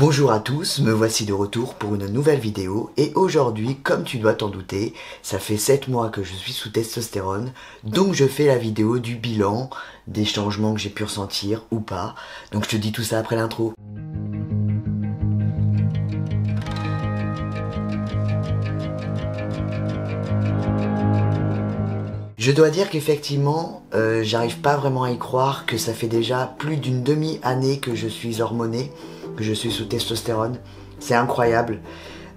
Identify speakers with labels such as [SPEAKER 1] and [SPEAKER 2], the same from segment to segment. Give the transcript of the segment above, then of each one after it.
[SPEAKER 1] Bonjour à tous, me voici de retour pour une nouvelle vidéo et aujourd'hui, comme tu dois t'en douter, ça fait 7 mois que je suis sous testostérone, donc je fais la vidéo du bilan, des changements que j'ai pu ressentir ou pas, donc je te dis tout ça après l'intro. Je dois dire qu'effectivement, j'arrive pas vraiment à y croire que ça fait déjà plus d'une demi-année que je suis hormoné, que je suis sous testostérone. C'est incroyable.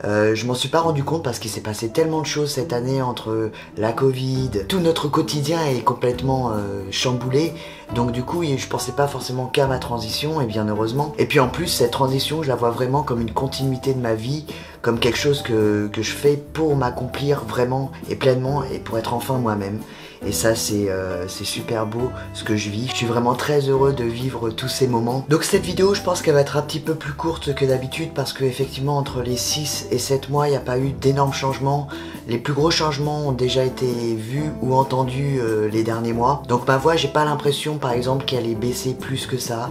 [SPEAKER 1] Je m'en suis pas rendu compte parce qu'il s'est passé tellement de choses cette année entre la Covid, tout notre quotidien est complètement chamboulé. Donc du coup, je pensais pas forcément qu'à ma transition, et bien heureusement. Et puis en plus, cette transition, je la vois vraiment comme une continuité de ma vie, comme quelque chose que je fais pour m'accomplir vraiment et pleinement et pour être enfin moi-même. Et ça, c'est super beau ce que je vis. Je suis vraiment très heureux de vivre tous ces moments. Donc cette vidéo, je pense qu'elle va être un petit peu plus courte que d'habitude parce que effectivement entre les 6 et 7 mois, il n'y a pas eu d'énormes changements. Les plus gros changements ont déjà été vus ou entendus les derniers mois. Donc ma voix, j'ai pas l'impression par exemple qu'elle ait baissé plus que ça.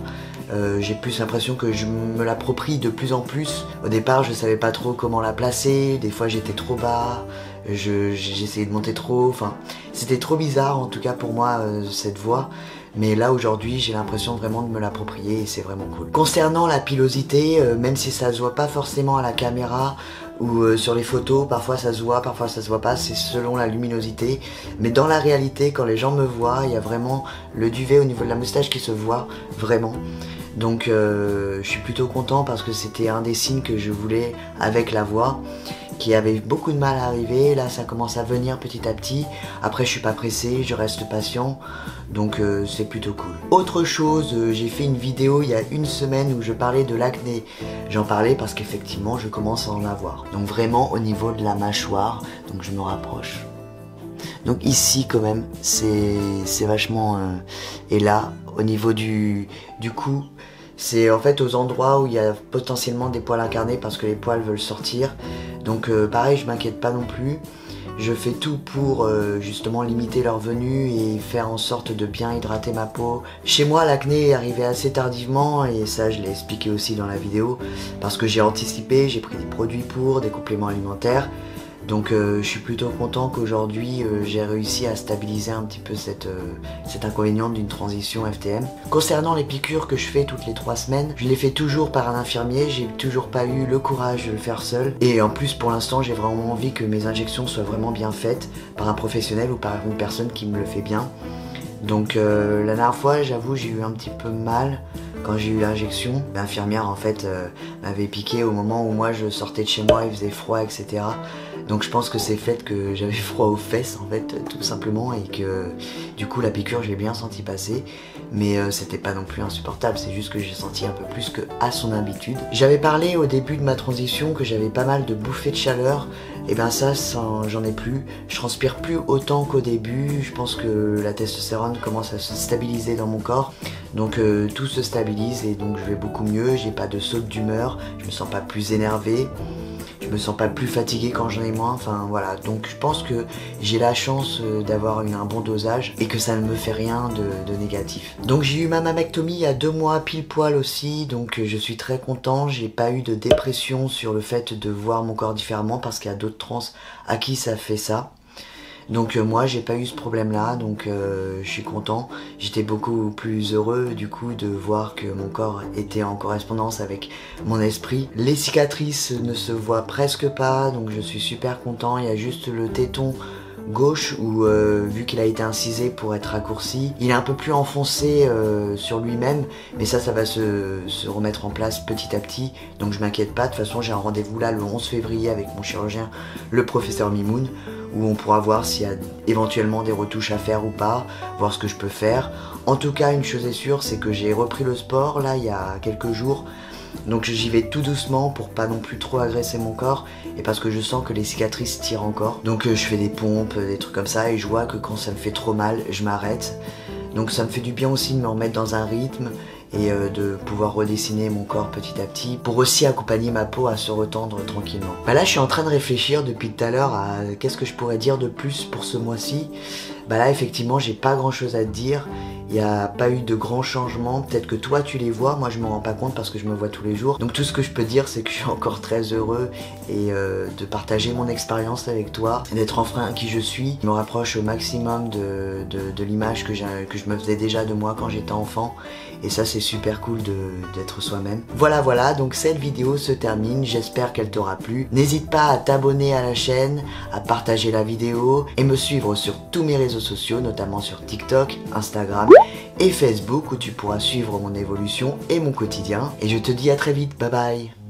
[SPEAKER 1] J'ai plus l'impression que je me l'approprie de plus en plus. Au départ, je savais pas trop comment la placer. Des fois, j'étais trop bas. J'essayais de monter trop. Enfin, c'était trop bizarre en tout cas pour moi cette voix. Mais là aujourd'hui, j'ai l'impression vraiment de me l'approprier et c'est vraiment cool. Concernant la pilosité, même si ça se voit pas forcément à la caméra ou sur les photos, parfois ça se voit, parfois ça se voit pas, c'est selon la luminosité. Mais dans la réalité, quand les gens me voient, il y a vraiment le duvet au niveau de la moustache qui se voit vraiment. Donc je suis plutôt content parce que c'était un des signes que je voulais avec la voix, qui avait beaucoup de mal à arriver. Là ça commence à venir petit à petit. Après je suis pas pressé, je reste patient, donc c'est plutôt cool. Autre chose, j'ai fait une vidéo il y a une semaine où je parlais de l'acné. J'en parlais parce qu'effectivement je commence à en avoir. Donc vraiment au niveau de la mâchoire, donc je me rapproche. Donc ici quand même c'est vachement et là au niveau du cou, c'est en fait aux endroits où il y a potentiellement des poils incarnés parce que les poils veulent sortir. Donc pareil, je m'inquiète pas non plus. Je fais tout pour justement limiter leur venue et faire en sorte de bien hydrater ma peau. Chez moi, l'acné est arrivé assez tardivement et ça je l'ai expliqué aussi dans la vidéo parce que j'ai anticipé, j'ai pris des produits pour, des compléments alimentaires. Donc je suis plutôt content qu'aujourd'hui j'ai réussi à stabiliser un petit peu cet inconvénient d'une transition FTM. Concernant les piqûres que je fais toutes les 3 semaines, je les fais toujours par un infirmier, j'ai toujours pas eu le courage de le faire seul. Et en plus pour l'instant j'ai vraiment envie que mes injections soient vraiment bien faites par un professionnel ou par une personne qui me le fait bien. Donc la dernière fois j'avoue j'ai eu un petit peu mal quand j'ai eu l'injection. L'infirmière en fait m'avait piqué au moment où moi je sortais de chez moi, il faisait froid etc. Donc je pense que c'est le fait que j'avais froid aux fesses en fait tout simplement et que du coup la piqûre j'ai bien senti passer. Mais c'était pas non plus insupportable, c'est juste que j'ai senti un peu plus que à son habitude. J'avais parlé au début de ma transition que j'avais pas mal de bouffées de chaleur. Et ben ça j'en ai plus, je transpire plus autant qu'au début. Je pense que la testostérone commence à se stabiliser dans mon corps. Donc tout se stabilise et donc je vais beaucoup mieux, j'ai pas de saute d'humeur, je me sens pas plus énervé. Je me sens pas plus fatigué quand j'en ai moins, enfin voilà. Donc je pense que j'ai la chance d'avoir un bon dosage et que ça ne me fait rien de négatif. Donc j'ai eu ma mammectomie il y a 2 mois pile poil aussi, donc je suis très content. J'ai pas eu de dépression sur le fait de voir mon corps différemment parce qu'il y a d'autres trans à qui ça fait ça. Donc moi j'ai pas eu ce problème là, donc je suis content. J'étais beaucoup plus heureux du coup de voir que mon corps était en correspondance avec mon esprit. Les cicatrices ne se voient presque pas, donc je suis super content. Il y a juste le téton gauche où vu qu'il a été incisé pour être raccourci, il est un peu plus enfoncé sur lui-même, mais ça va se remettre en place petit à petit, donc je m'inquiète pas. De toute façon j'ai un rendez-vous là le 11 février avec mon chirurgien, le professeur Mimoun, où on pourra voir s'il y a éventuellement des retouches à faire ou pas, voir ce que je peux faire. En tout cas une chose est sûre, c'est que j'ai repris le sport là il y a quelques jours. Donc j'y vais tout doucement pour pas non plus trop agresser mon corps et parce que je sens que les cicatrices tirent encore. Donc je fais des pompes, des trucs comme ça et je vois que quand ça me fait trop mal, je m'arrête. Donc ça me fait du bien aussi de me remettre dans un rythme et de pouvoir redessiner mon corps petit à petit pour aussi accompagner ma peau à se retendre tranquillement. Bah là je suis en train de réfléchir depuis tout à l'heure à qu'est-ce que je pourrais dire de plus pour ce mois-ci. Bah là effectivement j'ai pas grand chose à te dire. Il n'y a pas eu de grands changements. Peut-être que toi tu les vois, moi je me rends pas compte parce que je me vois tous les jours. Donc tout ce que je peux dire, c'est que je suis encore très heureux et de partager mon expérience avec toi, d'être enfin qui je suis. Je me rapproche au maximum de l'image que je me faisais déjà de moi quand j'étais enfant. Et ça c'est super cool d'être soi-même. Voilà, donc cette vidéo se termine, j'espère qu'elle t'aura plu. N'hésite pas à t'abonner à la chaîne, à partager la vidéo et me suivre sur tous mes réseaux sociaux, notamment sur TikTok, Instagram et Facebook où tu pourras suivre mon évolution et mon quotidien. Et je te dis à très vite, bye bye.